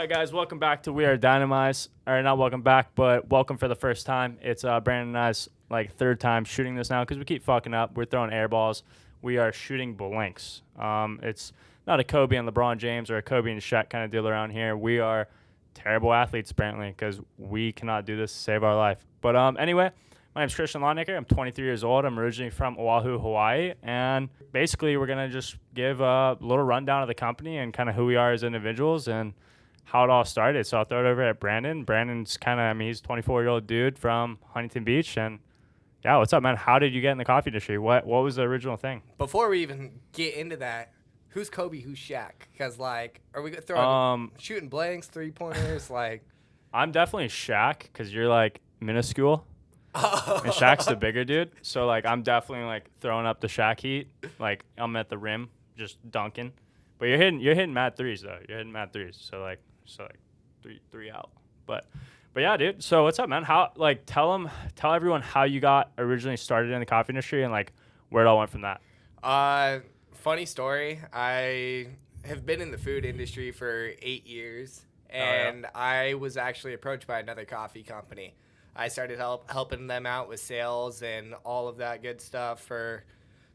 right, guys, welcome back to We Are Dynamize. Or not welcome back, but welcome for the first time. It's Brandon and I's third time shooting this now because we keep fucking up. We're throwing air balls. We are shooting blanks. It's not a Kobe and LeBron James or a Kobe and Shaq kind of deal around here. We are terrible athletes apparently because we cannot do this to save our life. But anyway, my name's Christian Longnecker. I'm 23 years old. I'm originally from Oahu, Hawaii. And basically, we're going to just give a little rundown of the company and kind of who we are as individuals and how it all started. So I'll throw it over at Brandon. Brandon's he's a 24-year-old dude from Huntington Beach. And yeah, what's up, man? How did you get in the coffee industry? What was the original thing? Before we even get into that, who's Kobe, who's Shaq? Because, are we throwing shooting blanks, three-pointers? I'm definitely Shaq because you're, minuscule. Oh. And Shaq's the bigger dude. So, I'm definitely, throwing up the Shaq heat. I'm at the rim just dunking. But you're hitting mad threes, though. You're hitting mad threes. So, three out. But yeah, dude. So, what's up, man? How, tell everyone how you got originally started in the coffee industry and, where it all went from that. Funny story. I have been in the food industry for 8 years, and I was actually approached by another coffee company. I started helping them out with sales and all of that good stuff for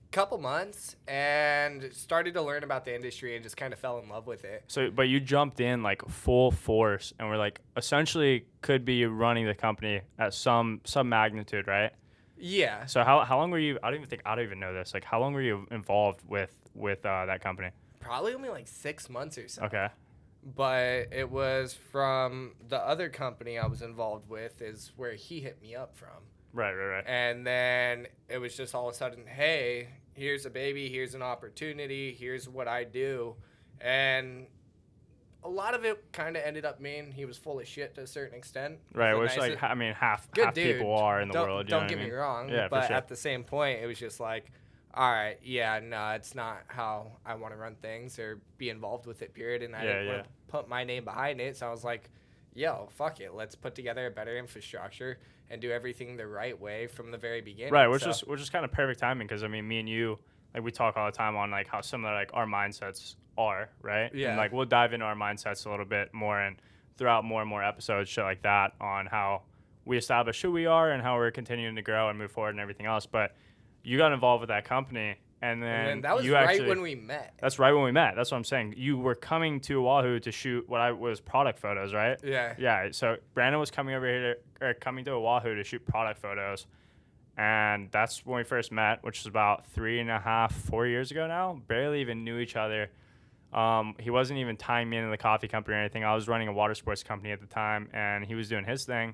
a couple months and started to learn about the industry and just kind of fell in love with it. So, but you jumped in full force and were essentially could be running the company at some magnitude, right? Yeah. So how long were you? I don't even know this. How long were you involved with that company? Probably only 6 months or so. Okay. But it was from the other company I was involved with is where he hit me up from. Right. And then it was just all of a sudden, hey, here's a baby, here's an opportunity, here's what I do. And a lot of it kind of ended up being he was full of shit to a certain extent. Right, which half people are in the world. Don't get me wrong. Yeah, but for sure. At the same point, it was just all right, yeah, no, it's not how I want to run things or be involved with it, period. And I didn't want to put my name behind it. So I was like, yo, fuck it. Let's put together a better infrastructure and do everything the right way from the very beginning. Right, which is kind of perfect timing because, me and you, we talk all the time on, how similar, our mindsets are, right? Yeah. And, we'll dive into our mindsets a little bit more and throughout more and more episodes, shit like that, on how we establish who we are and how we're continuing to grow and move forward and everything else. But you got involved with that company, and then that was when we met. That's right when we met. That's what I'm saying. You were coming to Oahu to shoot what was product photos, right? Yeah. Yeah. So Brandon was coming coming to Oahu to shoot product photos, and that's when we first met, which is about 3.5, 4 years ago now. Barely even knew each other. He wasn't even tying me into the coffee company or anything. I was running a water sports company at the time, and he was doing his thing.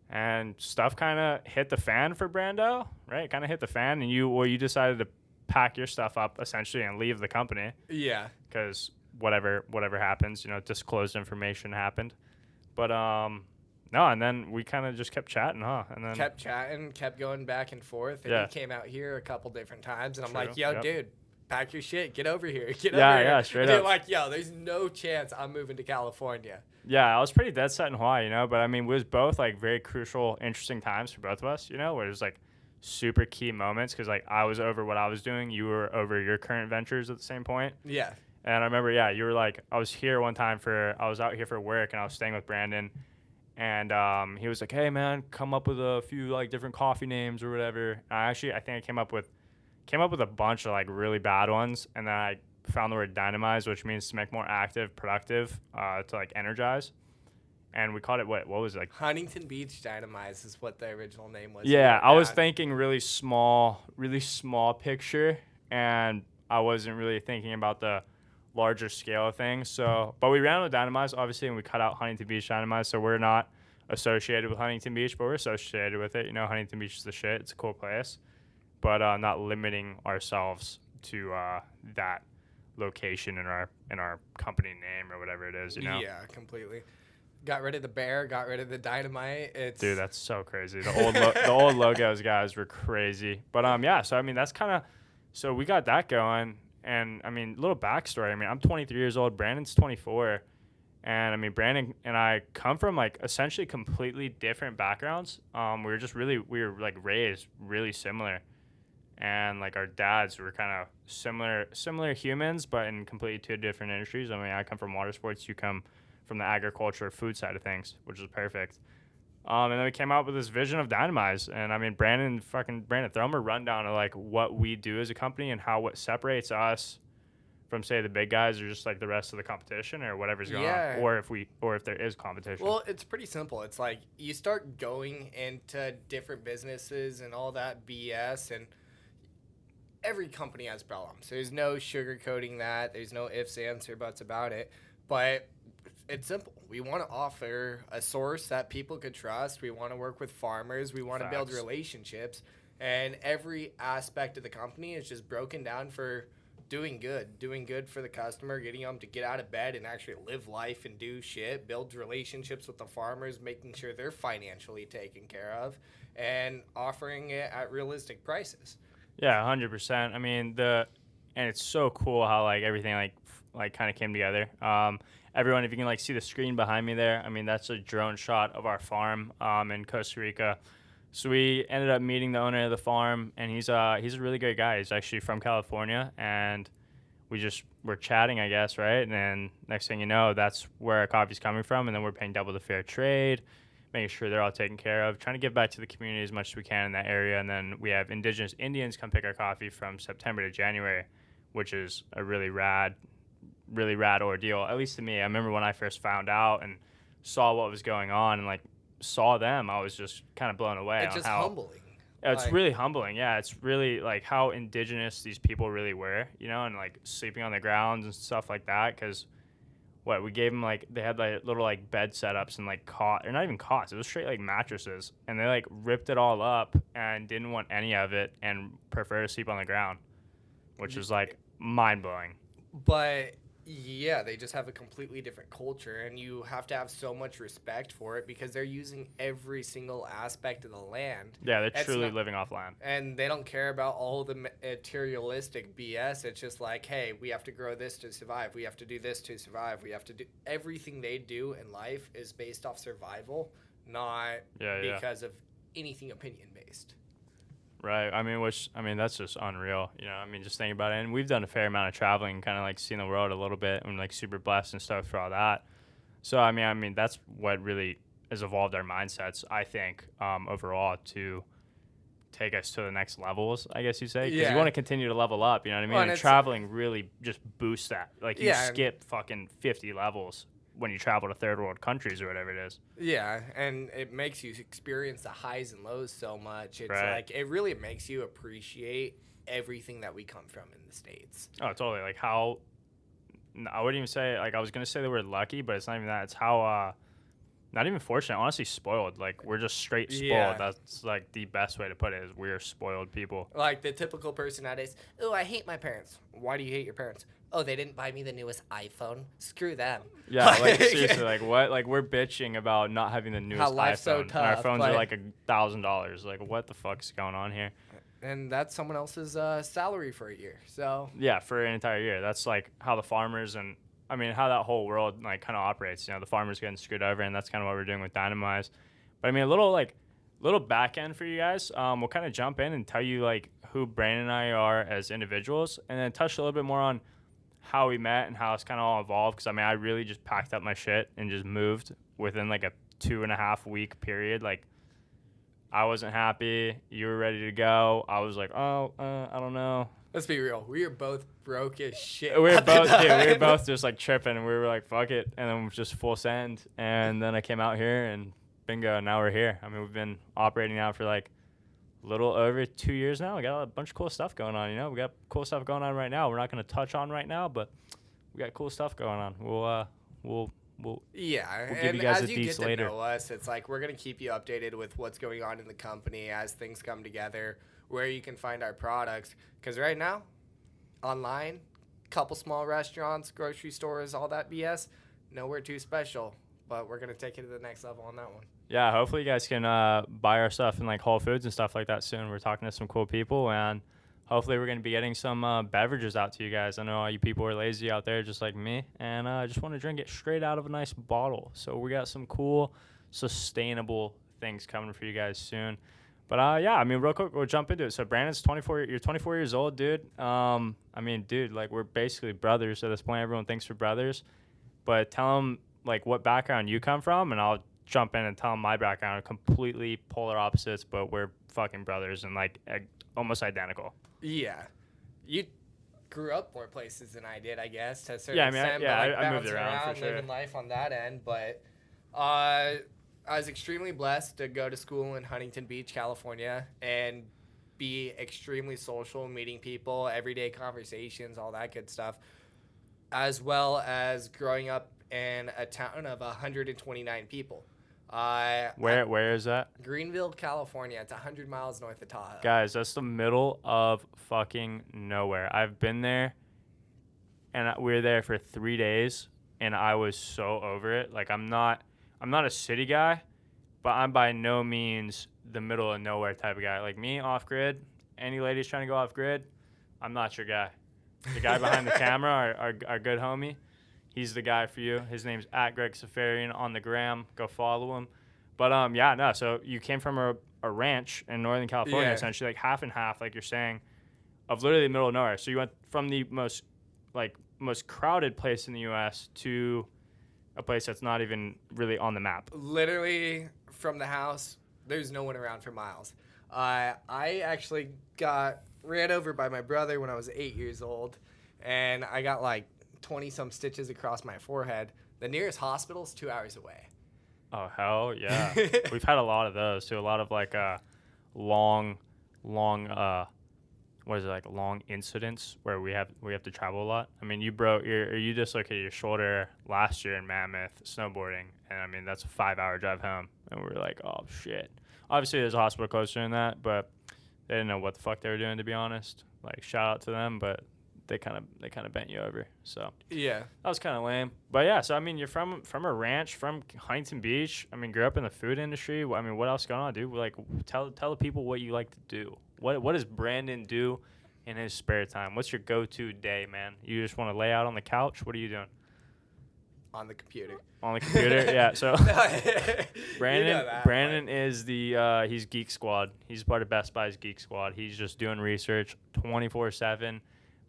And stuff kind of hit the fan for Brando, right? Kind of hit the fan, and you decided to pack your stuff up essentially and leave the company. Yeah. Because whatever happens, disclosed information happened. But no, and then we kind of just kept chatting, huh? And then kept chatting, kept going back and forth, and he came out here a couple different times, and I'm like, yo, dude, pack your shit, get over here, over here. Yeah, straight and up. They're like, yo, there's no chance I'm moving to California. Yeah, I was pretty dead set in Hawaii, but it was both very crucial, interesting times for both of us, where it was super key moments because I was over what I was doing, you were over your current ventures at the same point. Yeah. And I remember, you were I was here one time I was out here for work and I was staying with Brandon, and he was like, hey man, come up with a few different coffee names or whatever. And I think I came up with a bunch of really bad ones, and then I found the word Dynamize, which means to make more active, productive, to energize. And we called it, what was it? Huntington Beach Dynamize is what the original name was. Yeah, I was thinking really small picture, and I wasn't really thinking about the larger scale of things. So, but we ran with Dynamize, obviously, and we cut out Huntington Beach Dynamize, so we're not associated with Huntington Beach, but we're associated with it. Huntington Beach is the shit. It's a cool place. But not limiting ourselves to that location in our company name or whatever it is, Yeah, completely. Got rid of the bear, got rid of the dynamite. Dude, that's so crazy. The old logos guys were crazy. But so that's kind of, so we got that going, and little backstory. I'm 23 years old. Brandon's 24, and Brandon and I come from essentially completely different backgrounds. We were raised really similar. And our dads were kind of similar humans, but in completely two different industries. I come from water sports, you come from the agriculture food side of things, which is perfect. And then we came out with this vision of Dynamize. And I mean, Brandon, throw him a rundown of like what we do as a company and how what separates us from, say, the big guys or just like the rest of the competition or whatever's going on, or if there is competition. Well, it's pretty simple. It's like you start going into different businesses and all that BS, and every company has problems. There's no sugarcoating that. There's no ifs, ands, or buts about it. But it's simple. We want to offer a source that people could trust. We want to work with farmers. We want to build relationships. And every aspect of the company is just broken down for doing good for the customer, getting them to get out of bed and actually live life and do shit, build relationships with the farmers, making sure they're financially taken care of, and offering it at realistic prices. Yeah, 100%. I mean, and it's so cool how like everything like kind of came together. Everyone, if you can like see the screen behind me there, I mean, that's a drone shot of our farm in Costa Rica. So we ended up meeting the owner of the farm, and he's a really great guy. He's actually from California, and we're chatting, I guess, right? And then next thing you know, that's where our coffee's coming from, and then we're paying double the fair trade, making sure they're all taken care of, trying to give back to the community as much as we can in that area. And then we have indigenous Indians come pick our coffee from September to January, which is a really rad ordeal, at least to me. I remember when I first found out and saw what was going on and like saw them, I was just kind of blown away. It's just humbling. It's really humbling. Yeah, it's really like how indigenous these people really were, you know, and like sleeping on the grounds and stuff like that. Because we gave them like they had like little like bed setups and like or not even cots. It was straight like mattresses, and they like ripped it all up and didn't want any of it and prefer to sleep on the ground, which is like mind blowing. But yeah, they just have a completely different culture, and you have to have so much respect for it because they're using every single aspect of the land. Yeah, they're truly living off land. And they don't care about all the materialistic BS. It's just like, hey, we have to grow this to survive. We have to do this to survive. We have to do everything they do in life is based off survival, not because of anything opinion-based. Right. I mean, that's just unreal. You know, I mean, just think about it. And we've done a fair amount of traveling, kind of like seeing the world a little bit, and like super blessed and stuff for all that. So, I mean, that's what really has evolved our mindsets, I think, overall to take us to the next levels, I guess you say. Because you want to continue to level up, you know what I mean? Well, and traveling really just boosts that. Like, you skip fucking 50 levels when you travel to third world countries or whatever it is. Yeah, and it makes you experience the highs and lows so much. It's like it really makes you appreciate everything that we come from in the States. Oh, totally. Like how I wouldn't even say like I was gonna say the word lucky, but it's not even that. It's how not even fortunate, honestly spoiled. Like we're just straight spoiled. Yeah. That's like the best way to put it is we're spoiled people. Like the typical person nowadays, oh, I hate my parents. Why do you hate your parents? Oh, they didn't buy me the newest iPhone. Screw them. Yeah, like seriously, like what? Like we're bitching about not having the newest iPhone. So tough, and our phones are like $1,000. Like what the fuck's going on here? And that's someone else's salary for a year. So yeah, for an entire year. That's like how the farmers and I mean how that whole world like kind of operates. You know, the farmers getting screwed over, and that's kind of what we're doing with Dynamize. But I mean, a little back end for you guys. We'll kind of jump in and tell you like who Brandon and I are as individuals, and then touch a little bit more on how we met and how it's kind of all evolved. Because I mean, I really just packed up my shit and just moved within like a 2.5 week period. Like I wasn't happy. You were ready to go. I was like, I don't know. Let's be real. We were both broke as shit. We were both just like tripping, and we were like, fuck it. And then just full send. And then I came out here and bingo, now we're here. I mean, we've been operating now for like a little over 2 years now. We got a bunch of cool stuff going on, you know. We got cool stuff going on right now. We're not going to touch on right now, but we got cool stuff going on. We'll give you guys as a you get later. To know us, it's like we're going to keep you updated with what's going on in the company as things come together, where you can find our products. Because right now, online, couple small restaurants, grocery stores, all that BS, nowhere too special. But we're going to take it to the next level on that one. Yeah, hopefully you guys can buy our stuff in like Whole Foods and stuff like that soon. We're talking to some cool people, and hopefully we're going to be getting some beverages out to you guys. I know all you people are lazy out there just like me, and I just want to drink it straight out of a nice bottle. So we got some cool, sustainable things coming for you guys soon. But yeah, I mean, real quick, we'll jump into it. So Brandon's 24. You're 24 years old, dude. I mean, dude, like we're basically brothers at this point. Everyone thinks we're brothers, but tell them like what background you come from, and I'll jump in and tell them my background. Completely polar opposites, but we're fucking brothers and like almost identical. Yeah. You grew up more places than I did, I guess, to a certain Yeah, I mean, extent. I moved bouncing around for sure. living life on that end. But I was extremely blessed to go to school in Huntington Beach, California, and be extremely social, meeting people, everyday conversations, all that good stuff, as well as growing up in a town of 129 people. Where is that? Greenville, California. It's 100 miles north of Tahoe. Guys, that's the middle of fucking nowhere. I've been there, and we were there for 3 days, and I was so over it. Like, I'm not a city guy, but I'm by no means the middle of nowhere type of guy. Like me, off grid. Any ladies trying to go off grid, I'm not your guy. The guy behind the camera, our good homie. He's the guy for you. His name's @GregSafarian on the gram. Go follow him. But so you came from a ranch in Northern California, essentially, like half and half, like you're saying, of literally the middle of nowhere. So you went from the most crowded place in the U.S. to a place that's not even really on the map. Literally from the house, there's no one around for miles. I actually got ran over by my brother when I was 8 years old, and I got like 20-some stitches across my forehead. The nearest hospital is 2 hours away. Oh, hell yeah. We've had a lot of those, too. A lot of, like, long incidents where we have to travel a lot. I mean, you dislocated your shoulder last year in Mammoth snowboarding, and, I mean, that's a 5-hour drive home. And we were like, oh, shit. Obviously, there's a hospital closer than that, but they didn't know what the fuck they were doing, to be honest. Like, shout out to them, but they kind of bent you over. So yeah, that was kind of lame. But yeah, so I mean, you're from a ranch, from Huntington Beach. I mean, grew up in the food industry. I mean, what else going on, dude? Like, tell the people what you like to do. What does Brandon do in his spare time? What's your go-to day, man? You just want to lay out on the couch? What are you doing? On the computer. On the computer, yeah. So Brandon, You know that, Brandon is he's Geek Squad. He's part of Best Buy's Geek Squad. He's just doing research 24/7.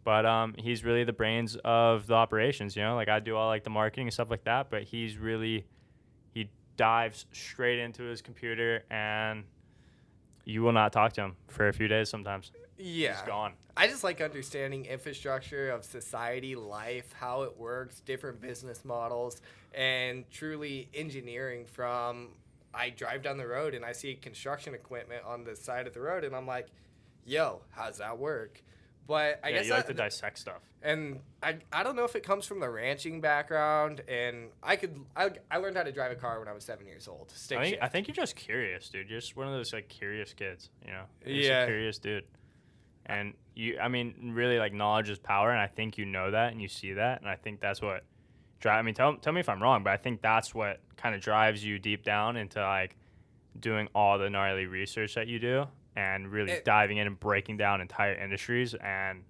But he's really the brains of the operations, you know? Like, I do all, like, the marketing and stuff like that, but he dives straight into his computer, and you will not talk to him for a few days sometimes. Yeah. He's gone. I just like understanding infrastructure of society, life, how it works, different business models, and truly engineering from I drive down the road and I see construction equipment on the side of the road, and I'm like, yo, how's that work? But I guess you like to dissect stuff. And I don't know if it comes from the ranching background, and I learned how to drive a car when I was 7 years old. I think you're just curious, dude. You're just one of those, like, curious kids, you know? You're just a curious dude. And really, like, knowledge is power, and I think you know that and you see that, and I think that's what tell me if I'm wrong, but I think that's what kind of drives you deep down into, like, doing all the gnarly research that you do. And really diving in and breaking down entire industries and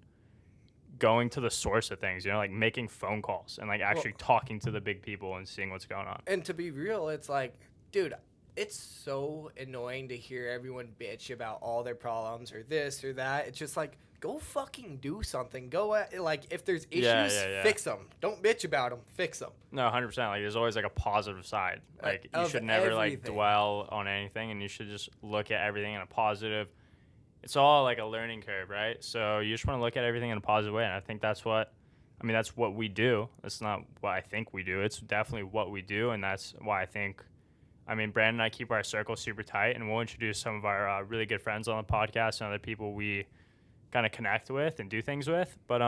going to the source of things, you know, like making phone calls and like actually talking to the big people and seeing what's going on. And to be real, it's like, dude, it's so annoying to hear everyone bitch about all their problems or this or that. It's just like, go fucking do something. If there's issues, fix them. Don't bitch about them. Fix them. No, 100%. Like, there's always like a positive side. Like, you should never like dwell on anything, and you should just look at everything in a positive. It's all like a learning curve, right? So you just want to look at everything in a positive way, and I think that's what we do. That's not what I think we do. It's definitely what we do, and that's why I think. I mean, Brandon and I keep our circle super tight, and we'll introduce some of our really good friends on the podcast and other people we kind of connect with and do things with. But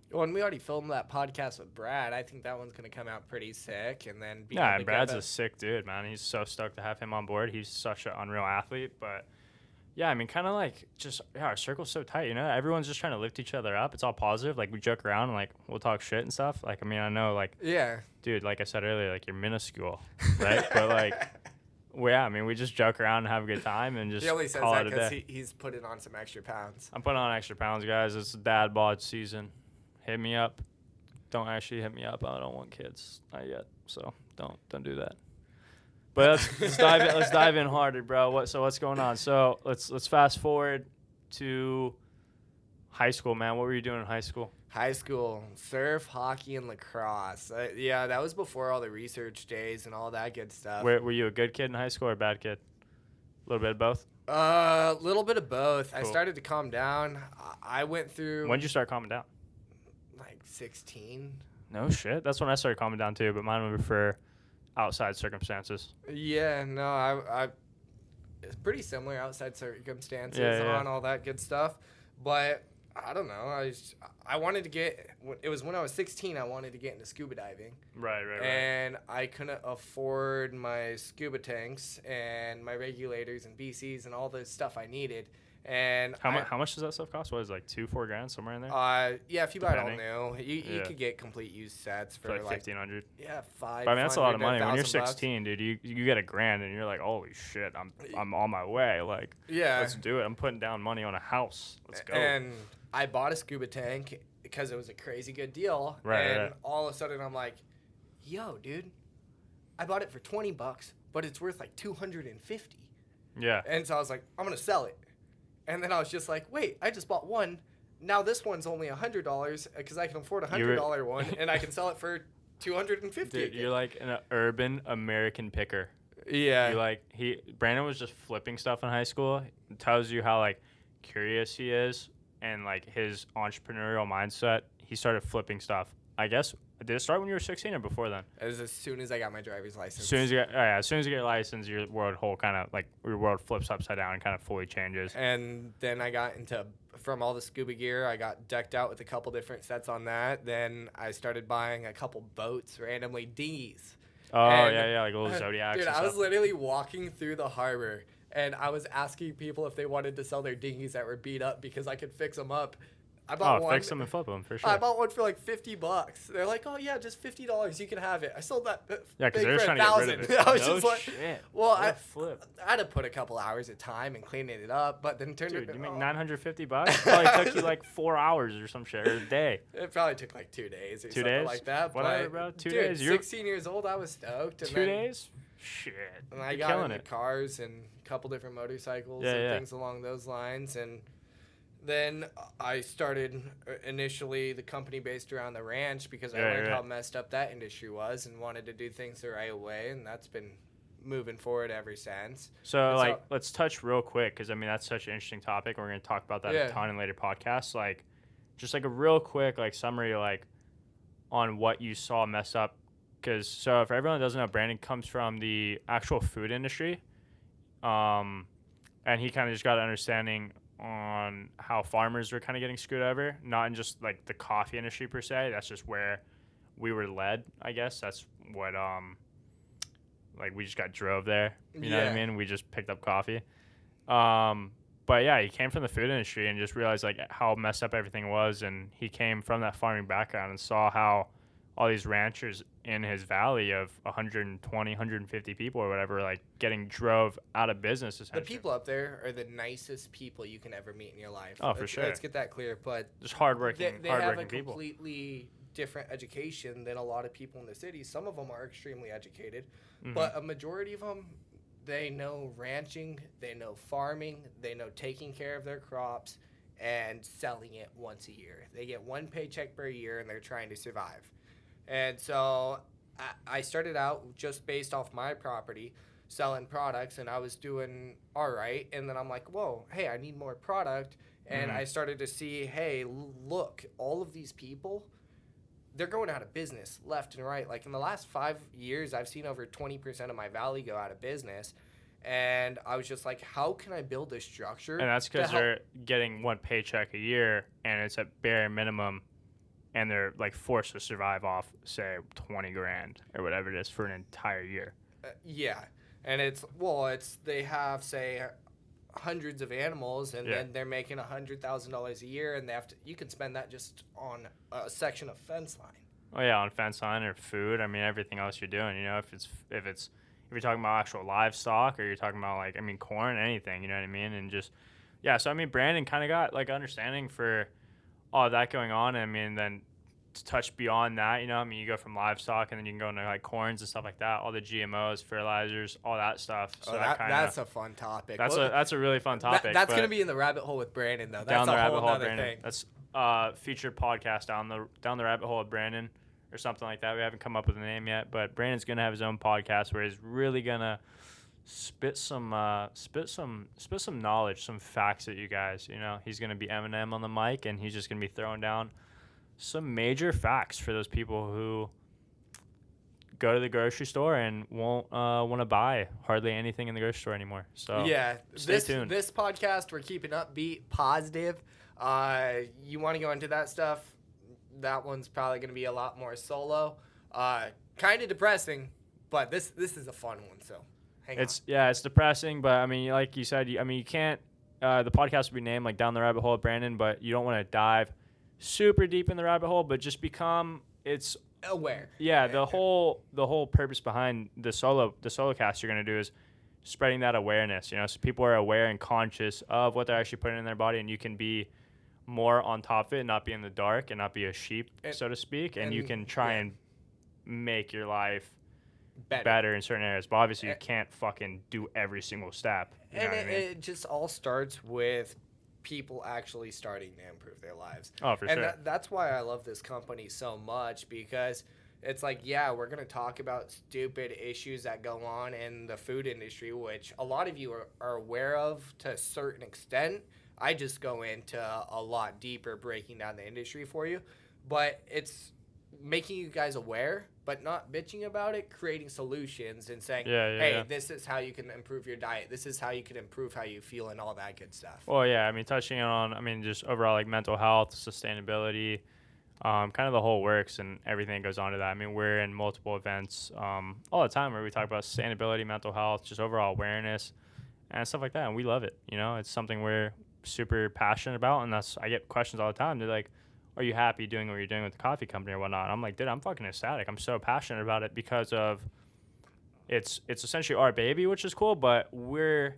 when we already filmed that podcast with Brad, I think that one's gonna come out pretty sick. And then Brad's a sick dude, man. He's so stoked to have him on board. He's such an unreal athlete. But yeah, I mean, kind of like our circle's so tight, you know. Everyone's just trying to lift each other up. It's all positive. Like, we joke around and like we'll talk shit and stuff. Like, I mean, I know, like, dude, like I said earlier, like, you're minuscule, right? But like. Well, yeah, I mean, we just joke around and have a good time and just he only says call that it a because day. he's putting on some extra pounds. I'm putting on extra pounds, guys. It's dad bod season. Hit me up. Don't actually hit me up. I don't want kids. Not yet. So don't do that. But let's dive in harder, bro. What's going on? So let's fast forward to high school, man. What were you doing in high school? High school, surf, hockey, and lacrosse. Yeah, that was before all the research days and all that good stuff. Were you a good kid in high school or a bad kid? A little bit of both? A little bit of both. Cool. I started to calm down. I went through... When did you start calming down? Like 16. No shit. That's when I started calming down too, but mine were for outside circumstances. Yeah, no, I it's pretty similar, outside circumstances on all that good stuff. But I don't know. I wanted to get... It was when I was 16, I wanted to get into scuba diving. Right. And I couldn't afford my scuba tanks and my regulators and BCs and all the stuff I needed. And how much does that stuff cost? What is it, like $2-4 grand, somewhere in there? Yeah, if you buy it all new, you could get complete used sets for like $1,500. Yeah, $500. But I mean, that's a lot of money. When you're $1,000, 16, dude, you get $1 grand and you're like, holy shit, I'm on my way. Like, yeah, let's do it. I'm putting down money on a house. Let's go. And I bought a scuba tank because it was a crazy good deal. Right. All of a sudden, I'm like, yo, dude, I bought it for $20, but it's worth like $250. Yeah. And so I was like, I'm gonna sell it. And then I was just like, wait, I just bought one. Now this one's only $100 because I can afford a $100 one, and I can sell it for $250. Dude, you're like an urban American picker. Yeah. You like Brandon was just flipping stuff in high school. It tells you how like curious he is and like his entrepreneurial mindset. He started flipping stuff. I guess did it start when you were 16 or before then? As soon as I got my driver's license. As soon as you get your license, your world flips upside down and kind of fully changes. And then I got from all the scuba gear, I got decked out with a couple different sets on that. Then I started buying a couple boats, randomly dinghies. Oh, yeah, like little Zodiacs. Dude, and I was stuff. literally walking through the harbor, and I was asking people if they wanted to sell their dinghies that were beat up because I could fix them up. I bought one. Fix them and flip them for sure. I bought one for like $50. They're like, oh yeah, just $50. You can have it. I sold that. Yeah, because they're for trying to get rid of it. I was No just like, shit. well, I flip. had to put a couple hours of time and cleaning it up, but then turned Dude, it. you make $950? Probably took you like 4 hours or some shit, or a day. It probably took like 2 days or 2 something days? like that. Whatever, but, bro. 2 dude, days. You're 16 years old. I was stoked. And 2 days? Shit. And I You're got killing into it. cars and a couple different motorcycles and things along those lines. And then I started initially the company based around the ranch because I learned how messed up that industry was and wanted to do things the right way. And that's been moving forward ever since. So, let's touch real quick because, I mean, that's such an interesting topic. We're going to talk about that a ton in later podcasts. Like, just like a real quick summary on what you saw mess up. Because, so if everyone doesn't know, Brandon comes from the actual food industry. And he kind of just got an understanding on how farmers were kind of getting screwed over, not in just like the coffee industry per se. That's just where we were led, I guess. That's what we just got drove there. You know what I mean? We just picked up coffee. But yeah, he came from the food industry and just realized like how messed up everything was, and he came from that farming background and saw how all these ranchers in his valley of 120, 150 people or whatever, like getting drove out of business essentially. The people up there are the nicest people you can ever meet in your life. Oh, for sure. Let's get that clear. But just hardworking they have a people. Completely different education than a lot of people in the city. Some of them are extremely educated, but a majority of them, they know ranching, they know farming, they know taking care of their crops and selling it once a year. They get one paycheck per year and they're trying to survive. And so I started out just based off my property selling products, and I was doing all right. And then I'm like, whoa, hey, I need more product. And I started to see, hey, look, all of these people, they're going out of business left and right. Like in the last 5 years, I've seen over 20% of my valley go out of business. And I was just like, how can I build a structure? And that's because they're getting one paycheck a year, and it's at bare minimum. And they're like forced to survive off, say, 20 grand or whatever it is for an entire year. Yeah, and they have say hundreds of animals, and then they're making $100,000 a year, and you can spend that just on a section of fence line. Oh yeah, on fence line or food. I mean, everything else you're doing. You know, if you're talking about actual livestock or you're talking about corn, anything. You know what I mean? And just so I mean, Brandon kind of got like understanding for all of that going on. I mean, then to touch beyond that, you know, I mean, you go from livestock and then you can go into like corns and stuff like that, all the GMOs, fertilizers, all that stuff. So that's a fun topic. That's a really fun topic. That's going to be in the rabbit hole with Brandon, though. That's down the a rabbit whole hole, other Brandon. thing. That's featured podcast down the rabbit hole of Brandon or something like that. We haven't come up with a name yet, but Brandon's gonna have his own podcast where he's really gonna spit some knowledge, some facts at you guys. You know, he's gonna be Eminem on the mic, and he's just gonna be throwing down some major facts for those people who go to the grocery store and won't want to buy hardly anything in the grocery store anymore. So yeah, stay tuned. This podcast, we're keeping upbeat, positive. You want to go into that stuff? That one's probably going to be a lot more solo. Kind of depressing, but this is a fun one. So hang on. Yeah, it's depressing, but I mean, like you said, you can't. The podcast will be named like Down the Rabbit Hole of Brandon, but you don't want to dive super deep in the rabbit hole, but just become aware. Yeah, the whole purpose behind the solo cast you're gonna do is spreading that awareness. You know, so people are aware and conscious of what they're actually putting in their body, and you can be more on top of it, not be in the dark, and not be a sheep, so to speak. And you can try and make your life better in certain areas. But obviously, you can't fucking do every single step. You know what I mean? It just all starts with people actually starting to improve their lives. Oh, for sure. And that's why I love this company so much, because it's like, yeah, we're going to talk about stupid issues that go on in the food industry, which a lot of you are aware of to a certain extent. I just go into a lot deeper, breaking down the industry for you. But it's making you guys aware, but not bitching about it, creating solutions and saying, this is how you can improve your diet. This is how you can improve how you feel and all that good stuff. Well, yeah, I mean, touching on, just overall, like, mental health, sustainability, kind of the whole works and everything that goes on to that. I mean, we're in multiple events all the time where we talk about sustainability, mental health, just overall awareness and stuff like that. And we love it. You know, it's something we're super passionate about. And I get questions all the time. They're like, are you happy doing what you're doing with the coffee company or whatnot? I'm like, dude, I'm fucking ecstatic. I'm so passionate about it because of it's essentially our baby, which is cool, but we're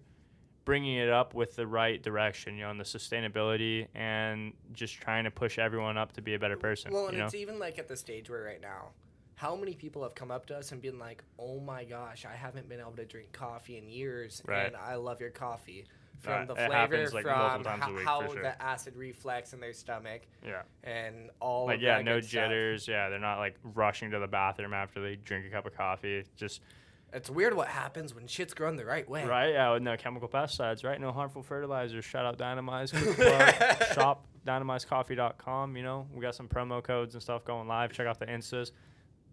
bringing it up with the right direction, you know, and the sustainability and just trying to push everyone up to be a better person. Well, and you know? It's even like at the stage we're right now. How many people have come up to us and been like, oh my gosh, I haven't been able to drink coffee in years, and I love your coffee. From the flavor, happens, like, from how sure. The acid reflex in their stomach. Yeah. And all like, of yeah, that no good jitters. stuff. Yeah, they're not like rushing to the bathroom after they drink a cup of coffee. Just it's weird what happens when shit's grown the right way. Right, yeah, with no chemical pesticides, right? No harmful fertilizers. Shout out Dynamize. Quick plug. Shop DynamizeCoffee.com. You know, we got some promo codes and stuff going live. Check out the Instas.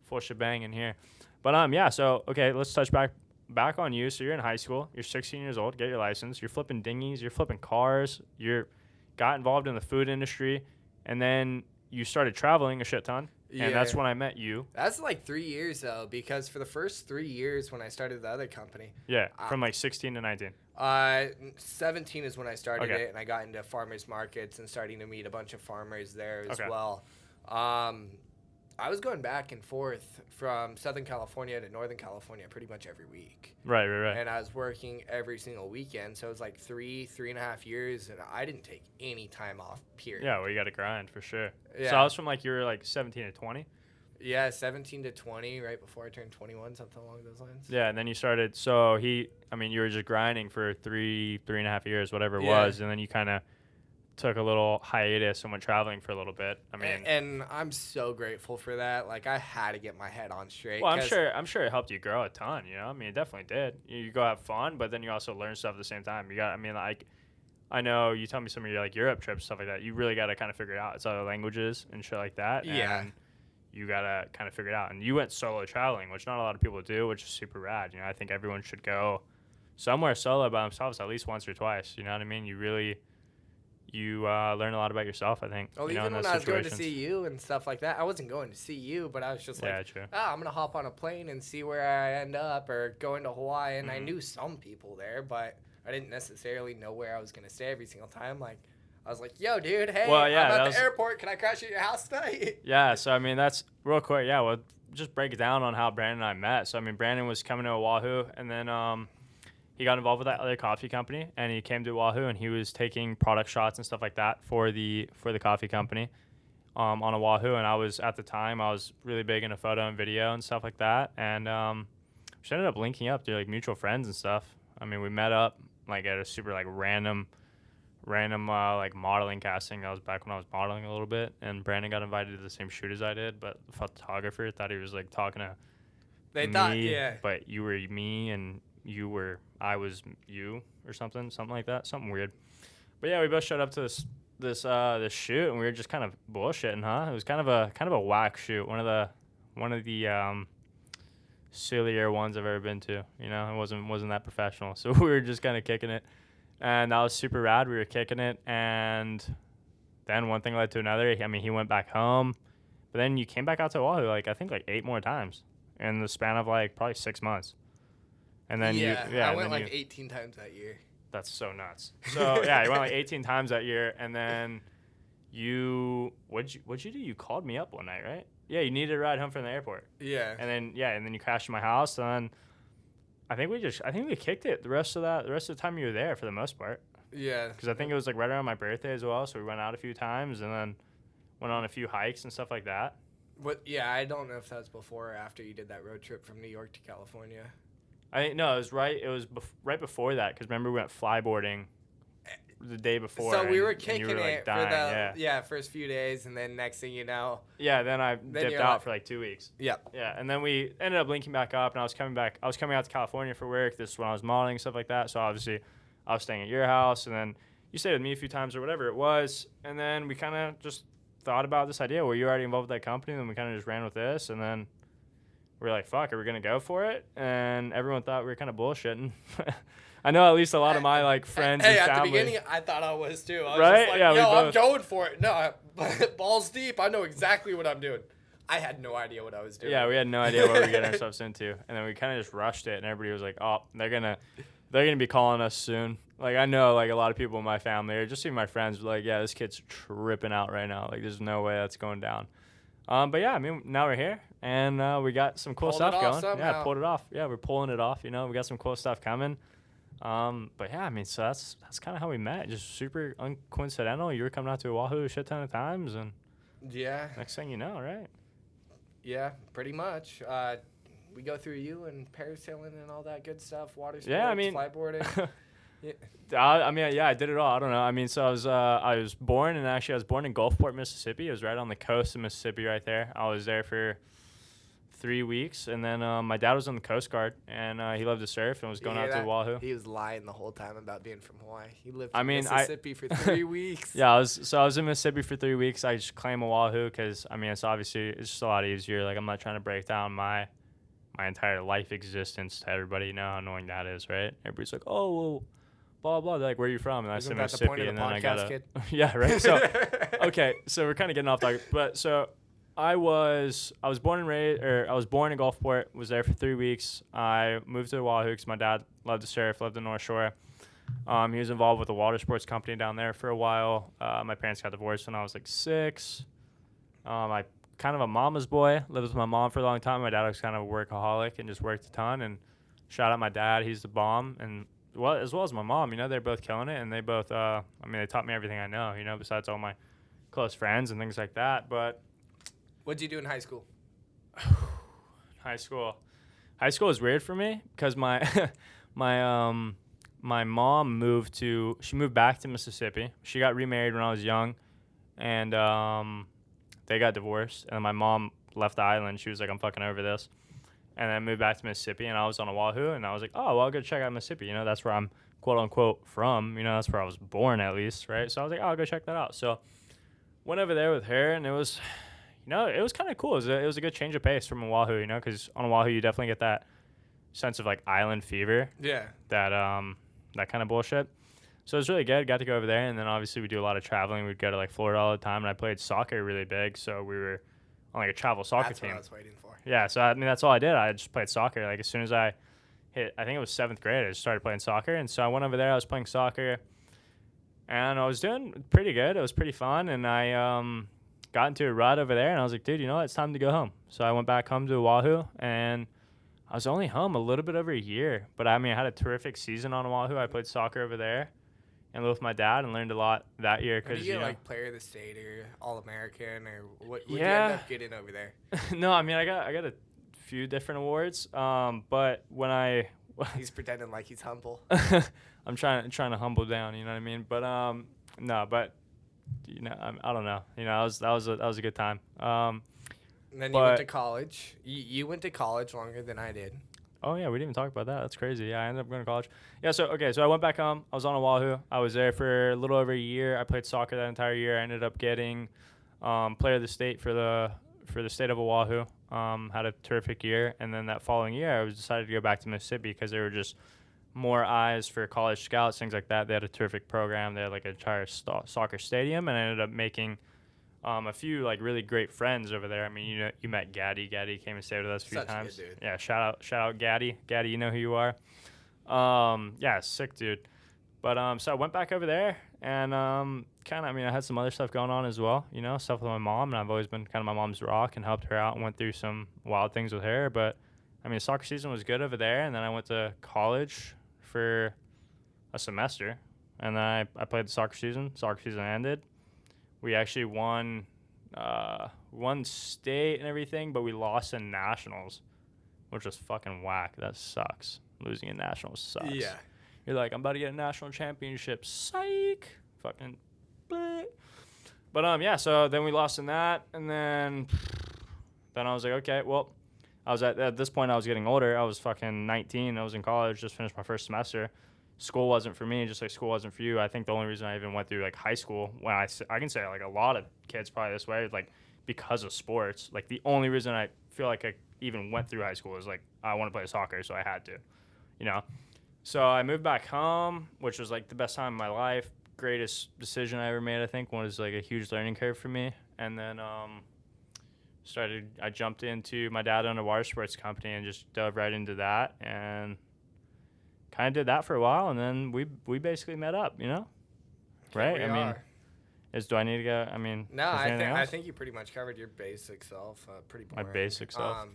Full shebang in here. But yeah, so okay, let's touch back on you. So you're in high school, you're 16 years old, get your license, you're flipping dinghies, you're flipping cars, got involved in the food industry, and then you started traveling a shit ton. Yeah. And that's when I met you. That's like 3 years though, because for the first 3 years when I started the other company. Yeah, from like 16 to 19. 17 is when I started it, and I got into farmers markets and starting to meet a bunch of farmers there as well. I was going back and forth from Southern California to Northern California pretty much every week. Right. And I was working every single weekend. So it was like 3.5 years, and I didn't take any time off, period. Yeah, well, you got to grind for sure. Yeah. So I was from like, you were like 17 to 20? Yeah, 17 to 20, right before I turned 21, something along those lines. Yeah, and then you started, so you were just grinding for 3.5 years, whatever it was, and then you kind of took a little hiatus and went traveling for a little bit. And I'm so grateful for that. Like, I had to get my head on straight. Well, I'm sure it helped you grow a ton. You know, it definitely did. You go have fun, but then you also learn stuff at the same time. I know you tell me some of your like Europe trips, stuff like that. You really got to kind of figure it out. It's other languages and shit like that. Yeah. And you got to kind of figure it out. And you went solo traveling, which not a lot of people do, which is super rad. You know, I think everyone should go somewhere solo by themselves at least once or twice. You know what I mean? You learn a lot about yourself, I think. Well, even when I was going to see you and stuff like that, I wasn't going to see you, but I was just like, true. I'm going to hop on a plane and see where I end up, or going to Hawaii. And I knew some people there, but I didn't necessarily know where I was going to stay every single time. Like, I was like, yo, dude, hey, I'm at the airport. Can I crash at your house tonight? Yeah, so, that's real quick. Yeah, well, just break it down on how Brandon and I met. So, Brandon was coming to Oahu, and then he got involved with that other coffee company, and he came to Oahu, and he was taking product shots and stuff like that for the coffee company on Oahu. And I was really big into photo and video and stuff like that. And just ended up linking up through like mutual friends and stuff. We met up like at a super like random random like modeling casting. That was back when I was modeling a little bit, and Brandon got invited to the same shoot as I did, but the photographer thought he was like talking to but you were me and I was you or something like that, something weird. But yeah, we both showed up to this shoot, and we were just kind of bullshitting, huh? It was kind of a whack shoot, one of the sillier ones I've ever been to. You know, it wasn't that professional, so we were just kind of kicking it, and that was super rad. We were kicking it, and then one thing led to another. I mean, he went back home, but then you came back out to Oahu like I think like 8 more times in the span of like probably 6 months. And then I went like 18 times that year. That's so nuts. So yeah, you went like 18 times that year, and then what'd you do? You called me up one night, right? Yeah, you needed a ride home from the airport. Yeah. And then you crashed in my house, and then I think we kicked it the rest of the time you were there for the most part. Yeah. Because I think it was like right around my birthday as well, so we went out a few times and then went on a few hikes and stuff like that. Yeah, I don't know if that was before or after you did that road trip from New York to California. No, it was right. It was right before that, because remember we went flyboarding the day before. So we were kicking it like, dying, for the first few days, and then next thing you know. Yeah, then I dipped out for like 2 weeks. Yeah. Yeah, and then we ended up linking back up, and I was coming out to California for work. This is when I was modeling and stuff like that. So obviously, I was staying at your house, and then you stayed with me a few times or whatever it was, and then we kind of just thought about this idea where you were already involved with that company, and then we kind of just ran with this, and then we were like, fuck, are we going to go for it? And everyone thought we were kind of bullshitting. I know at least a lot of my like friends and family. At the beginning, I thought I was too. I was right? just like, yeah, I'm going for it. No, balls deep. I know exactly what I'm doing. I had no idea what I was doing. Yeah, we had no idea what we were getting ourselves into. And then we kind of just rushed it, and everybody was like, oh, they're gonna be calling us soon. Like, I know like a lot of people in my family, or just even my friends, were like, yeah, this kid's tripping out right now. Like, there's no way that's going down. But yeah, I mean, now we're here, and we got some cool stuff going. Somehow. Yeah, pulled it off. Yeah, we're pulling it off. You know, we got some cool stuff coming. But yeah, I mean, so that's kind of how we met. Just super uncoincidental. You were coming out to Oahu a shit ton of times, and yeah, next thing you know, right? Yeah, pretty much. We go through you and parasailing and all that good stuff. Water sports, yeah, I mean, flyboarding. Yeah. I mean, yeah, I did it all. I don't know. I mean, so I was born in Gulfport, Mississippi. It was right on the coast of Mississippi, right there. I was there for 3 weeks, and then my dad was on the Coast Guard, and he loved to surf and was going out to Oahu. He was lying the whole time about being from Hawaii. He lived in Mississippi for 3 weeks. Yeah, I was in Mississippi for 3 weeks. I just claim Oahu because I mean it's just a lot easier. Like, I'm not trying to break down my entire life existence to everybody. You know how annoying that is, right? Everybody's like, oh, well, blah blah. They're like, where are you from? And I said Mississippi, and then I got yeah, right. So okay, so we're kind of getting off topic, but so. I was born in Gulfport, was there for 3 weeks. I moved to Oahu because my dad loved to surf, loved the North Shore. He was involved with a water sports company down there for a while. My parents got divorced when I was like 6. I kind of a mama's boy, lived with my mom for a long time. My dad was kind of a workaholic and just worked a ton. And shout out my dad, he's the bomb. And as well as my mom, you know, they're both killing it. And they both, they taught me everything I know, you know, besides all my close friends and things like that. But what'd you do in high school? High school is weird for me because my mom moved back to Mississippi. She got remarried when I was young, and they got divorced. And my mom left the island. She was like, I'm fucking over this. And then moved back to Mississippi, and I was on Oahu, and I was like, oh, well, I'll go check out Mississippi. You know, that's where I'm quote unquote from. You know, that's where I was born at least, right? So I was like, oh, I'll go check that out. So went over there with her, and it was. You know, it was kind of cool. It was a good change of pace from Oahu, you know, because on Oahu you definitely get that sense of like island fever. Yeah. That kind of bullshit. So it was really good. Got to go over there, and then obviously we do a lot of traveling. We'd go to like Florida all the time, and I played soccer really big. So we were on like a travel soccer team. That's what I was waiting for. Yeah. So I mean, that's all I did. I just played soccer. Like as soon as I hit, I think it was 7th grade, I just started playing soccer, and so I went over there. I was playing soccer, and I was doing pretty good. It was pretty fun, and I got into a rut over there, and I was like, dude, you know what? It's time to go home. So I went back home to Oahu, and I was only home a little bit over a year. But, I mean, I had a terrific season on Oahu. I played soccer over there and lived with my dad and learned a lot that year. Did you get, like, player of the state or All-American, or what did you end up getting over there? No, I mean, I got a few different awards. But when I He's pretending like he's humble. I'm trying to humble down. You know what I mean? But no, but you know, I don't know. You know, that was a good time. And then you went to college. You went to college longer than I did. Oh yeah, we didn't even talk about that. That's crazy. Yeah, I ended up going to college. Yeah, so I went back home. I was on Oahu. I was there for a little over a year. I played soccer that entire year. I ended up getting player of the state for the state of Oahu. Had a terrific year, and then that following year, I decided to go back to Mississippi because there were just more eyes for college scouts, things like that. They had a terrific program. They had like an entire soccer stadium, and I ended up making a few like really great friends over there. I mean, you met Gaddy. Gaddy came and stayed with us a few times. Good dude. Yeah, shout out Gaddy. Gaddy, you know who you are. Yeah, sick dude. But so I went back over there and kind of, I mean, I had some other stuff going on as well, you know, stuff with my mom, and I've always been kind of my mom's rock and helped her out and went through some wild things with her. But I mean, soccer season was good over there, and then I went to college for a semester, and then I played the soccer season. Soccer season ended. We actually won state and everything, but we lost in nationals, which was fucking whack. That sucks. Losing in nationals sucks. Yeah. You're like, I'm about to get a national championship. Psych. Fucking bleh. But yeah, so then we lost in that, and then I was like, okay, well, I was at this point I was getting older. I was fucking 19. I was in college, just finished my first semester. School wasn't for me, just like school wasn't for you. I think the only reason I even went through like high school, when I can say like a lot of kids probably this way, like because of sports. Like the only reason I feel like I even went through high school is like I want to play soccer, so I had to, you know. So I moved back home, which was like the best time of my life. Greatest decision I ever made, I think. One was like a huge learning curve for me. And then I jumped into, my dad owned a water sports company and just dove right into that and kind of did that for a while. And then we basically met up, you know? Right? I mean, do I need to go? I mean, no, I think you pretty much covered your basic self. Pretty boring. My basic self.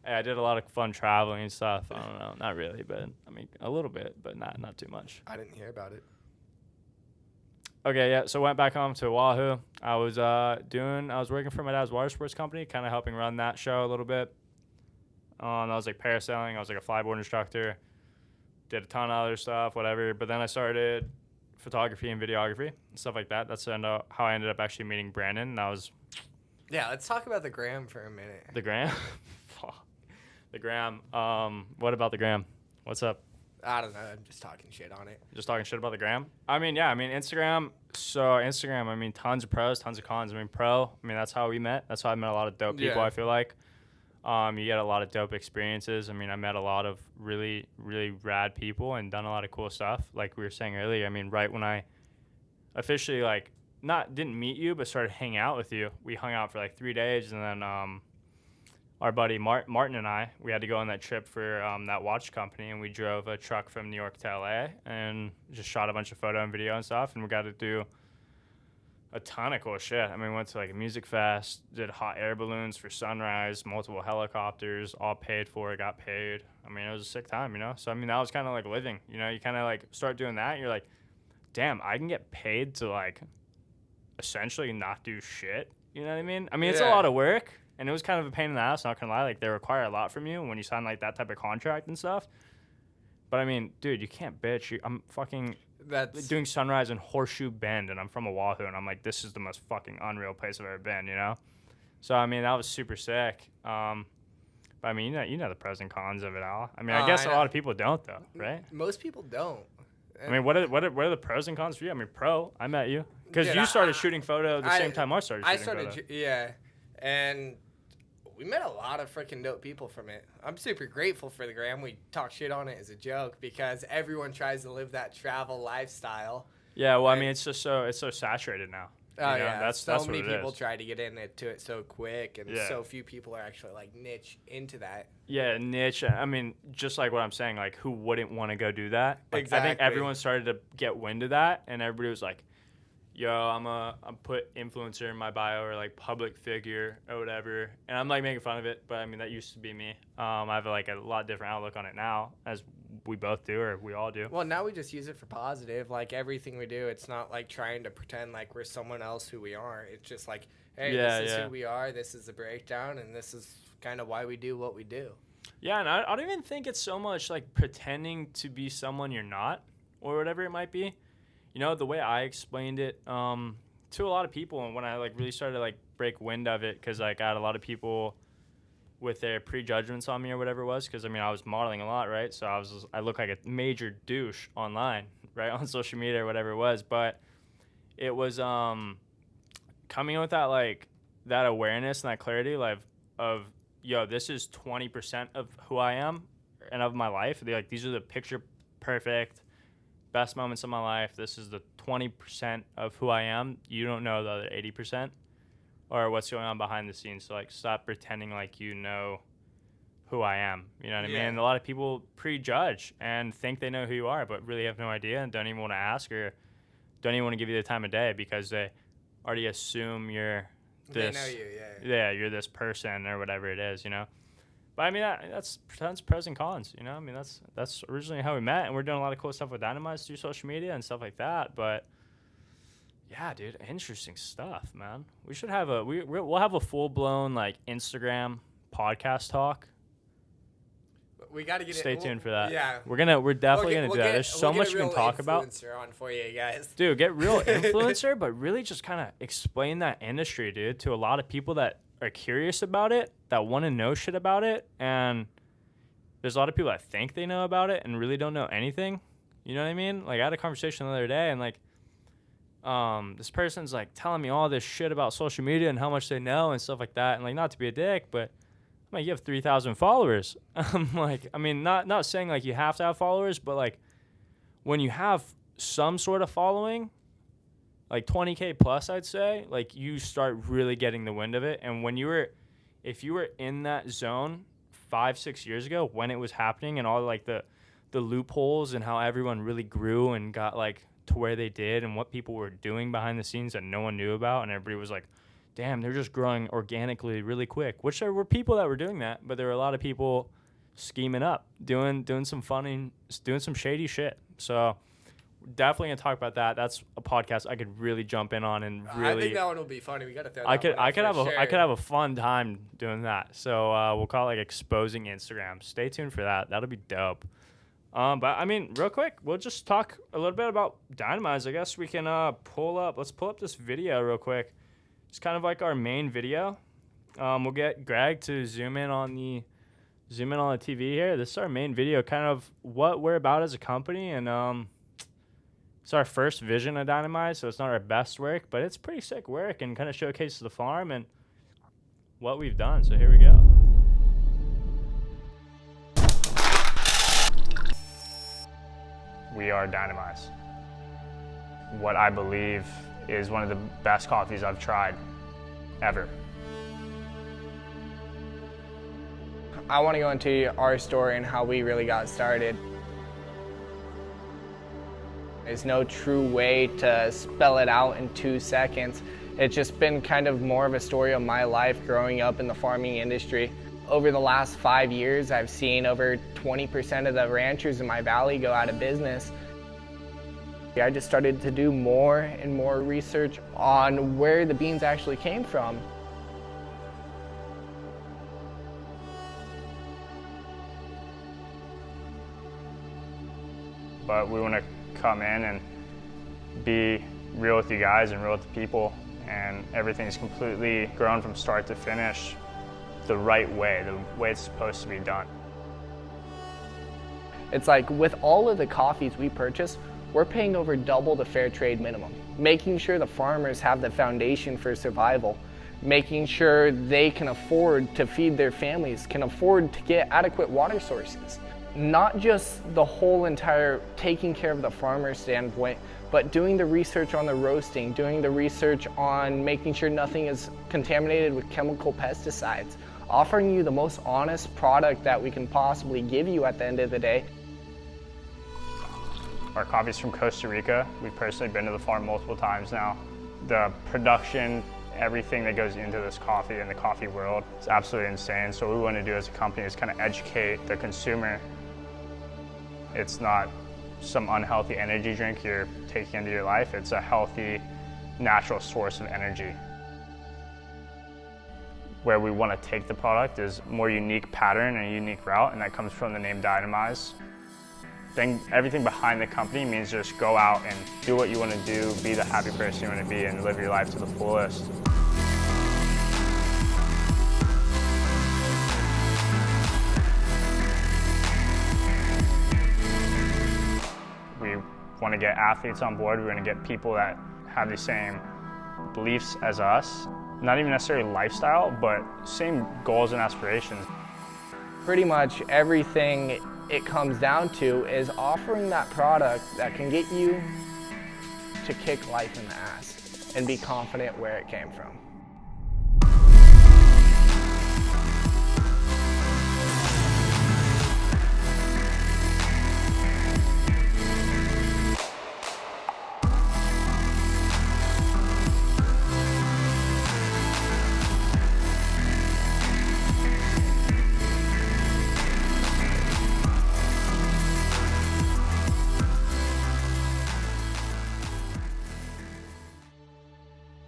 I did a lot of fun traveling and stuff. I don't know, not really, but I mean a little bit, but not too much. I didn't hear about it. Okay, yeah. So went back home to Oahu. I was working for my dad's water sports company, kind of helping run that show a little bit. I was like parasailing. I was like a flyboard instructor. Did a ton of other stuff, whatever. But then I started photography and videography and stuff like that. That's how I ended up actually meeting Brandon. And that was. Yeah, let's talk about the gram for a minute. The gram. The gram. What about the gram? What's up? I don't know. I'm just talking shit on it. Just talking shit about the gram? I mean, yeah. I mean, Instagram. So Instagram, I mean, tons of pros, tons of cons. I mean, that's how we met. That's how I met a lot of dope people, I feel like. You get a lot of dope experiences. I mean, I met a lot of really, really rad people and done a lot of cool stuff. Like we were saying earlier, I mean, right when I officially, like, didn't meet you, but started hanging out with you, we hung out for like 3 days, and then our buddy Martin and I, we had to go on that trip for that watch company, and we drove a truck from New York to LA and just shot a bunch of photo and video and stuff, and we got to do a ton of cool shit. I mean, we went to like a music fest, did hot air balloons for sunrise, multiple helicopters, all paid for, got paid. I mean, it was a sick time, you know? So, I mean, that was kind of like living, you know? You kind of like start doing that, and you're like, damn, I can get paid to like essentially not do shit. You know what I mean? I mean, it's a lot of work. And it was kind of a pain in the ass, not gonna lie. Like, they require a lot from you when you sign, like, that type of contract and stuff. But, I mean, dude, you can't bitch. I'm fucking doing sunrise in Horseshoe Bend, and I'm from Oahu, and I'm like, this is the most fucking unreal place I've ever been, you know? So, I mean, that was super sick. But, I mean, you know the pros and cons of it all. I mean, I guess a lot of people don't, though, right? Most people don't. I mean, what are the pros and cons for you? I mean, I met you. Because you started shooting photo the same time I started shooting photo. Yeah. And we met a lot of freaking dope people from it. I'm super grateful for the gram. We talk shit on it as a joke because everyone tries to live that travel lifestyle. Yeah, well, I mean, it's so saturated now. Oh, you know? yeah. That's many what it people is. try to get into it so quick, and so few people are actually, like, niche into that. Yeah, niche. I mean, just like what I'm saying, like, who wouldn't want to go do that? Like, Exactly. I think everyone started to get wind of that, and everybody was like, yo, I'm put influencer in my bio or like public figure or whatever, and I'm like making fun of it, but I mean that used to be me. I have like a lot different outlook on it now, as we both do, or we all do. Well, now we just use it for positive. Like everything we do, it's not like trying to pretend like we're someone else who we aren't. It's just like, hey, this is who we are. This is the breakdown, and this is kind of why we do what we do. Yeah, and I don't even think it's so much like pretending to be someone you're not or whatever it might be. You know, the way I explained it to a lot of people, and when I like really started to like break wind of it, because like I had a lot of people with their prejudgments on me or whatever it was, because I mean I was modeling a lot, right? So I look like a major douche online, right, on social media or whatever it was. But it was coming with that like that awareness and that clarity like of yo, this is 20% of who I am and of my life. Like these are the picture perfect best moments of my life. This is the 20% of who I am. You don't know the other 80% or what's going on behind the scenes. So like stop pretending like you know who I am. You know what I mean? And a lot of people prejudge and think they know who you are, but really have no idea and don't even want to ask or don't even want to give you the time of day because they already assume you're this. They know you, yeah, you're this person or whatever it is, you know? But I mean, that's pros and cons, you know? I mean, that's originally how we met, and we're doing a lot of cool stuff with Dynamize through social media and stuff like that. But yeah, dude, interesting stuff, man. We should have we'll have a full blown like Instagram podcast talk. We got to get Stay tuned for that. Yeah, we're definitely gonna do that. There's so much we can talk about. Influencer on for you guys, dude. Get real influencer, but really just kind of explain that industry, dude, to a lot of people that are curious about it, that want to know shit about it, and there's a lot of people that think they know about it and really don't know anything. You know what I mean? Like I had a conversation the other day, and like this person's like telling me all this shit about social media and how much they know and stuff like that, and like not to be a dick, but I'm like, you have 3,000 followers. I'm like, I mean, not saying like you have to have followers, but like when you have some sort of following, like 20K plus, I'd say, like you start really getting the wind of it. And if you were in that zone 5-6 years ago when it was happening and all like the loopholes and how everyone really grew and got like to where they did and what people were doing behind the scenes that no one knew about, and everybody was like, damn, they're just growing organically really quick, which there were people that were doing that, but there were a lot of people scheming up, doing some funny, doing some shady shit. So definitely gonna talk about that. That's a podcast I could really jump in on and really. I think that one will be funny. We gotta throw. I could have a fun time doing that. So we'll call it like exposing Instagram. Stay tuned for that. That'll be dope. But I mean, real quick, we'll just talk a little bit about Dynamize. I guess we can let's pull up this video real quick. It's kind of like our main video. We'll get Greg to zoom in on the TV here. This is our main video, kind of what we're about as a company, and it's our first vision of Dynamize, so it's not our best work, but it's pretty sick work and kind of showcases the farm and what we've done. So here we go. We are Dynamize. What I believe is one of the best coffees I've tried ever. I want to go into our story and how we really got started. There's no true way to spell it out in 2 seconds. It's just been kind of more of a story of my life growing up in the farming industry. Over the last 5 years, I've seen over 20% of the ranchers in my valley go out of business. I just started to do more and more research on where the beans actually came from. But we want to come in and be real with you guys and real with the people, and everything's completely grown from start to finish the right way, the way it's supposed to be done. It's like with all of the coffees we purchase, we're paying over double the fair trade minimum, making sure the farmers have the foundation for survival, making sure they can afford to feed their families, can afford to get adequate water sources. Not just the whole entire taking care of the farmer standpoint, but doing the research on the roasting, doing the research on making sure nothing is contaminated with chemical pesticides, offering you the most honest product that we can possibly give you at the end of the day. Our coffee's from Costa Rica. We've personally been to the farm multiple times now. The production, everything that goes into this coffee in the coffee world is absolutely insane. So what we want to do as a company is kind of educate the consumer. It's not some unhealthy energy drink you're taking into your life. It's a healthy, natural source of energy. where we want to take the product is more unique pattern and a unique route, and that comes from the name Dynamize. Then everything behind the company means just go out and do what you want to do, be the happy person you want to be, and live your life to the fullest. We want to get athletes on board. We want to get people that have the same beliefs as us. Not even necessarily lifestyle, but same goals and aspirations. Pretty much everything it comes down to is offering that product that can get you to kick life in the ass and be confident where it came from.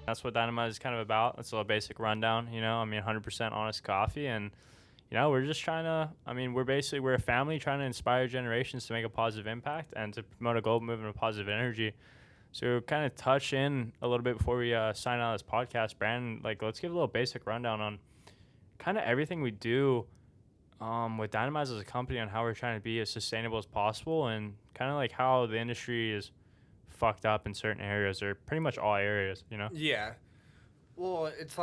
That's what Dynamize is kind of about. It's a little basic rundown, 100% honest coffee. And, we're just trying to, we're a family trying to inspire generations to make a positive impact and to promote a global movement of positive energy. So kind of touch in a little bit before we sign out of this podcast, Brandon, let's give a little basic rundown on kind of everything we do with Dynamize as a company and how we're trying to be as sustainable as possible, and kind of how the industry is fucked up in certain areas, or pretty much all areas, Yeah. Well, it's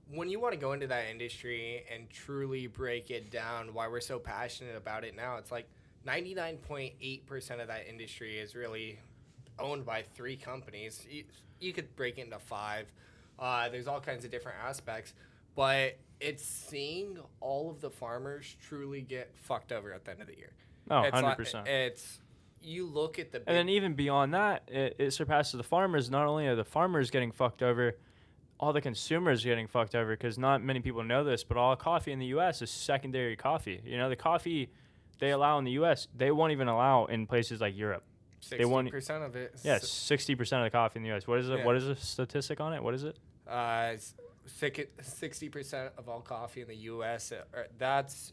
when you want to go into that industry and truly break it down, why we're so passionate about it now, it's 99.8% of that industry is really owned by 3 companies. You could break it into 5. There's all kinds of different aspects, but it's seeing all of the farmers truly get fucked over at the end of the year. Oh, 100%. You look at the and then even beyond that, it surpasses the farmers. Not only are the farmers getting fucked over, all the consumers getting fucked over, because not many people know this, but all coffee in the U.S. is secondary coffee. The coffee they allow in the U.S., they won't even allow in places like Europe. 60% of it. Yes, 60% of the coffee in the U.S. What is it? Yeah. What is the statistic on it? What is it? 60% of all coffee in the U.S.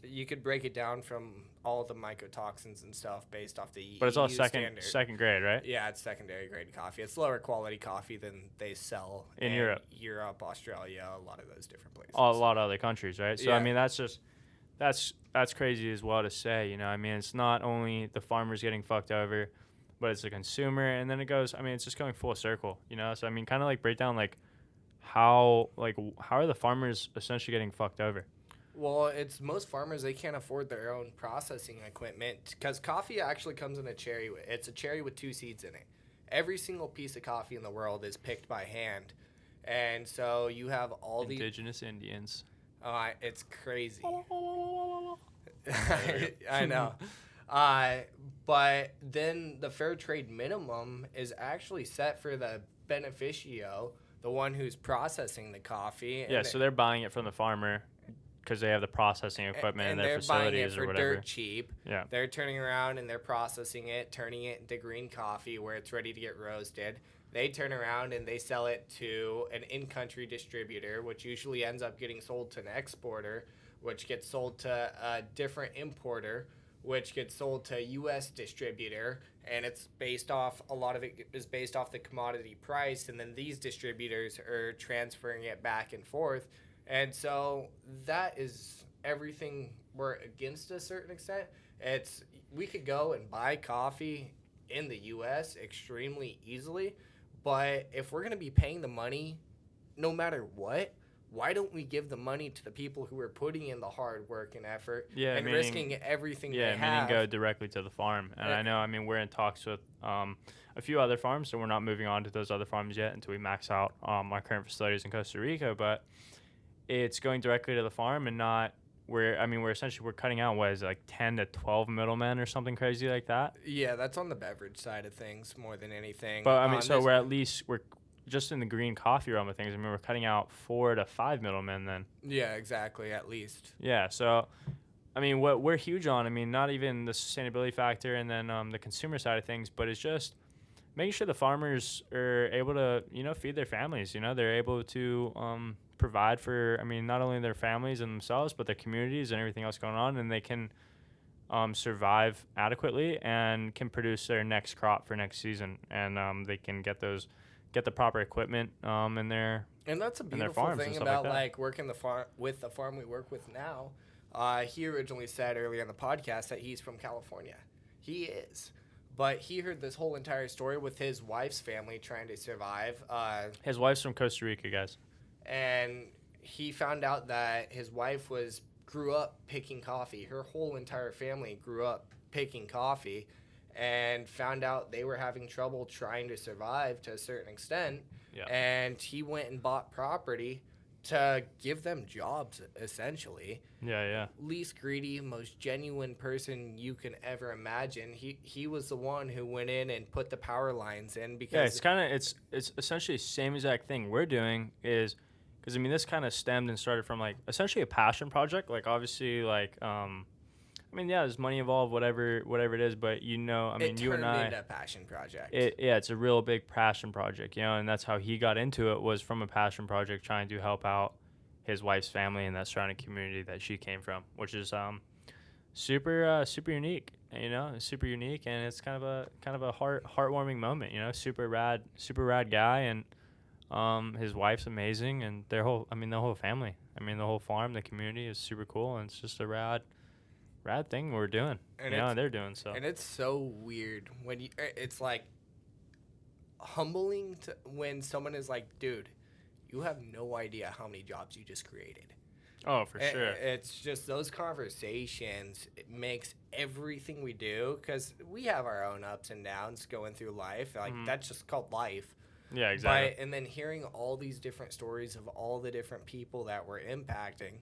You could break it down from all the mycotoxins and stuff based off the. But it's all second grade, right? Yeah, it's secondary grade coffee. It's lower quality coffee than they sell in Europe, Australia, a lot of those different places. A lot of other countries, right? So yeah. That's crazy as well to say. It's not only the farmers getting fucked over, but it's the consumer, and then it goes. It's just going full circle. So kind of break down how are the farmers essentially getting fucked over? Well, it's most farmers, they can't afford their own processing equipment, because coffee actually comes in a cherry. It's a cherry with 2 seeds in it. Every single piece of coffee in the world is picked by hand, and so you have all the indigenous Indians. It's crazy. I know. But then the fair trade minimum is actually set for the beneficio, the one who's processing the coffee. Yeah, so they're buying it from the farmer because they have the processing equipment in their facilities or whatever. And they're buying it for dirt cheap. Yeah. They're turning around and they're processing it, turning it into green coffee where it's ready to get roasted. They turn around and they sell it to an in-country distributor, which usually ends up getting sold to an exporter, which gets sold to a different importer, which gets sold to a U.S. distributor, and a lot of it is based off the commodity price, and then these distributors are transferring it back and forth. And so that is everything we're against to a certain extent. We could go and buy coffee in the U.S. extremely easily, but if we're going to be paying the money no matter what, why don't we give the money to the people who are putting in the hard work and effort and risking everything they have? Yeah, meaning go directly to the farm. And I know, we're in talks with a few other farms, so we're not moving on to those other farms yet until we max out our current facilities in Costa Rica. But it's going directly to the farm and not we're cutting out, 10 to 12 middlemen or something crazy like that? Yeah, that's on the beverage side of things more than anything. But, so we're just in the green coffee realm of things. We're cutting out 4 to 5 middlemen then. Yeah, exactly, at least. Yeah, so, what we're huge on, not even the sustainability factor and then the consumer side of things, but it's just making sure the farmers are able to, feed their families. They're able to provide for, I mean, not only their families and themselves, but their communities and everything else going on, and they can survive adequately and can produce their next crop for next season, and they can get the proper equipment in their And that's a beautiful thing about like working with the farm we work with now. He originally said earlier in the podcast that he's from California. He is. But he heard this whole entire story with his wife's family trying to survive. His wife's from Costa Rica, guys. And he found out that his wife grew up picking coffee. Her whole entire family grew up picking coffee, and found out they were having trouble trying to survive to a certain extent. Yeah. And he went and bought property to give them jobs, essentially. Yeah. Least greedy, most genuine person you can ever imagine. He was the one who went in and put the power lines in, because it's essentially the same exact thing we're doing, is because I mean this kind of stemmed and started from like essentially a passion project. Like obviously like I mean, yeah, there's money involved, whatever it is, but you know, I mean, you and I. It turned into a passion project. It's a real big passion project, you know, and that's how he got into it, was from a passion project trying to help out his wife's family and that surrounding community that she came from, which is super unique, you know, super unique, and it's kind of a heartwarming moment, you know, super rad guy, and his wife's amazing, and the whole family, the whole farm, the community is super cool, and it's just a rad thing we're doing, and they're doing so. And it's so weird when it's like humbling when someone is like, dude, you have no idea how many jobs you just created. Oh, for sure. It's just those conversations, it makes everything we do, because we have our own ups and downs going through life. Like, that's just called life. Yeah, exactly. And then hearing all these different stories of all the different people that we're impacting,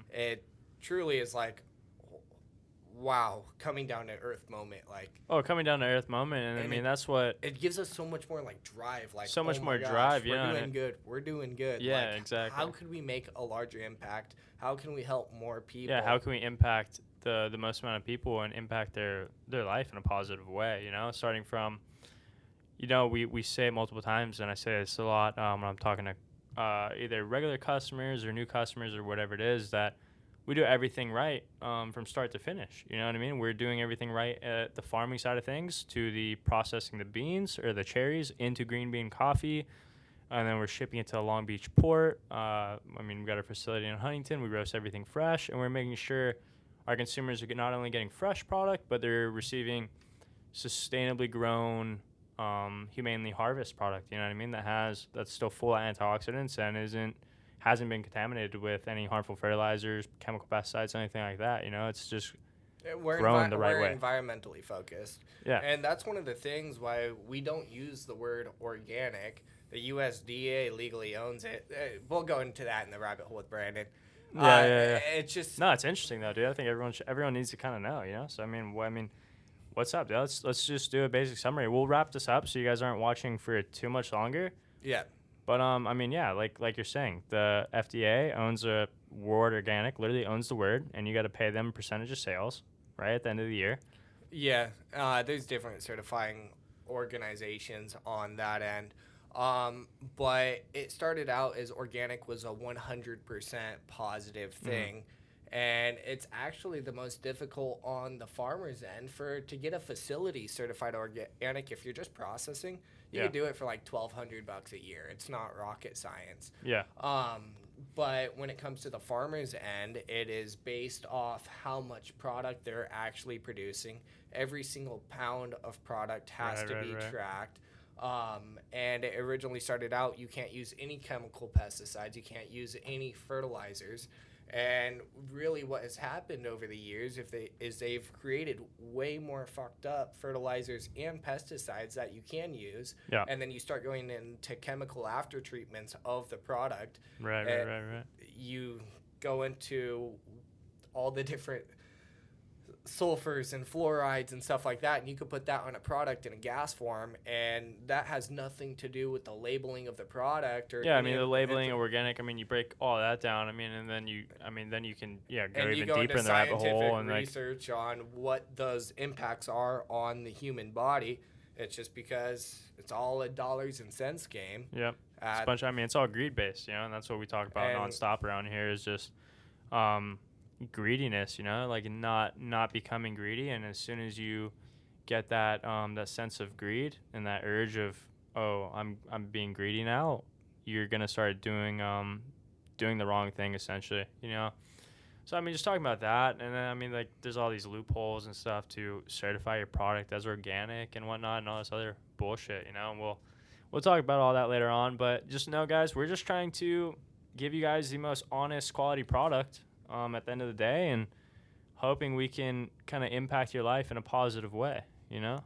it truly is like, wow, coming down to earth moment. Like, coming down to earth moment, and I mean that's what it gives us so much more like drive, like so much more gosh, drive. We're doing good. Yeah, like, exactly. How could we make a larger impact? How can we help more people? Yeah, how can we impact the most amount of people and impact their life in a positive way? You know, starting from, you know, we say it multiple times, and I say this a lot when I'm talking to either regular customers or new customers or whatever it is, that we do everything right from start to finish. You know what I mean? We're doing everything right at the farming side of things, to the processing the beans or the cherries into green bean coffee, and then we're shipping it to the Long Beach port. We got our facility in Huntington. We roast everything fresh, and we're making sure our consumers are not only getting fresh product, but they're receiving sustainably grown, humanely harvested product. You know what I mean? That's still full of antioxidants and hasn't been contaminated with any harmful fertilizers, chemical pesticides, anything like that. You know, it's just grown the right way. We're environmentally focused. Yeah. And that's one of the things why we don't use the word organic. The USDA legally owns it. We'll go into that in the rabbit hole with Brandon. Yeah. It's just... No, it's interesting, though, dude. I think everyone needs to kind of know, you know? So, what's up, dude? Let's just do a basic summary. We'll wrap this up so you guys aren't watching for too much longer. Yeah. But like you're saying, the FDA owns the word organic, literally owns the word, and you got to pay them a percentage of sales, right, at the end of the year. Yeah, there's different certifying organizations on that end. But it started out as organic was a 100% positive thing. And it's actually the most difficult on the farmer's end to get a facility certified organic. If you're just processing, you can do it for like $1,200 a year. It's not rocket science. Yeah. But when it comes to the farmer's end, it is based off how much product they're actually producing. Every single pound of product has to be tracked. And it originally started out, you can't use any chemical pesticides. You can't use any fertilizers. And really what has happened over the years is they've created way more fucked up fertilizers and pesticides that you can use. Yeah. And then you start going into chemical after treatments of the product. Right. You go into all the different sulfurs and fluorides and stuff like that, and you could put that on a product in a gas form, and that has nothing to do with the labeling of the product the labeling of organic, you break all that down, and then you can go even deeper in the rabbit hole and research on what those impacts are on the human body. It's just because it's all a dollars and cents game. Yep. It's a bunch, I mean, it's all greed based, you know, and that's what we talk about nonstop around here is just greediness, you know, like not becoming greedy. And as soon as you get that that sense of greed and that urge of, oh, I'm being greedy now, you're gonna start doing the wrong thing essentially, you know. So I mean, just talking about that, and then I mean, like, there's all these loopholes and stuff to certify your product as organic and whatnot, and all this other bullshit, you know. And we'll talk about all that later on. But just know, guys, we're just trying to give you guys the most honest, quality product at the end of the day, and hoping we can kind of impact your life in a positive way, you know.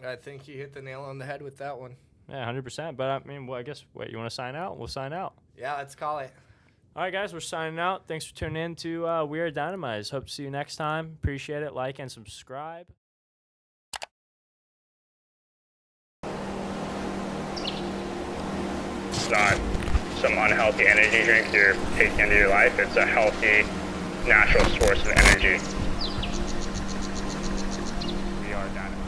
I think you hit the nail on the head with that one. Yeah, 100%. But I mean, well, I guess, wait, you want to sign out? We'll sign out. Yeah, let's call it. All right, guys, we're signing out. Thanks for tuning in to We Are Dynamize. Hope to see you next time. Appreciate it. Like and subscribe. It's not some unhealthy energy drink you're taking into your life. It's a healthy, natural source of energy. We are Dynamize.